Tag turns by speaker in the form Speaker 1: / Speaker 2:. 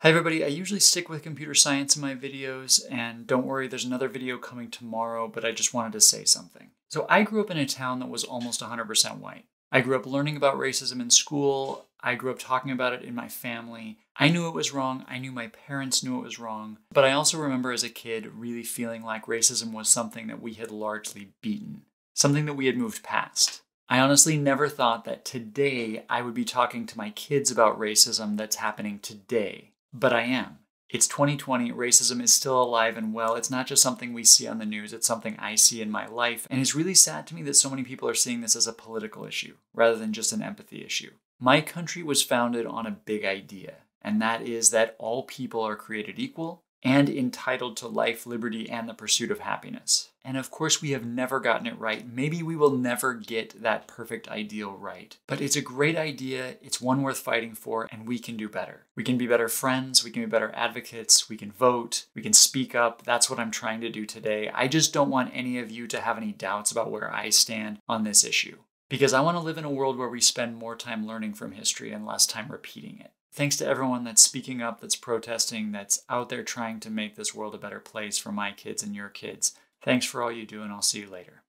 Speaker 1: Hi everybody, I usually stick with computer science in my videos, and don't worry, there's another video coming tomorrow, but I just wanted to say something. So I grew up in a town that was almost 100% white. I grew up learning about racism in school. I grew up talking about it in my family. I knew it was wrong. I knew my parents knew it was wrong. But I also remember as a kid really feeling like racism was something that we had largely beaten, something that we had moved past. I honestly never thought that today I would be talking to my kids about racism that's happening today. But I am. It's 2020, racism is still alive and well. It's not just something we see on the news, it's something I see in my life. And it's really sad to me that so many people are seeing this as a political issue, rather than just an empathy issue. My country was founded on a big idea, and that is that all people are created equal and entitled to life, liberty, and the pursuit of happiness. And of course, we have never gotten it right. Maybe we will never get that perfect ideal right. But it's a great idea, it's one worth fighting for, and we can do better. We can be better friends, we can be better advocates, we can vote, we can speak up. That's what I'm trying to do today. I just don't want any of you to have any doubts about where I stand on this issue. Because I want to live in a world where we spend more time learning from history and less time repeating it. Thanks to everyone that's speaking up, that's protesting, that's out there trying to make this world a better place for my kids and your kids. Thanks for all you do, and I'll see you later.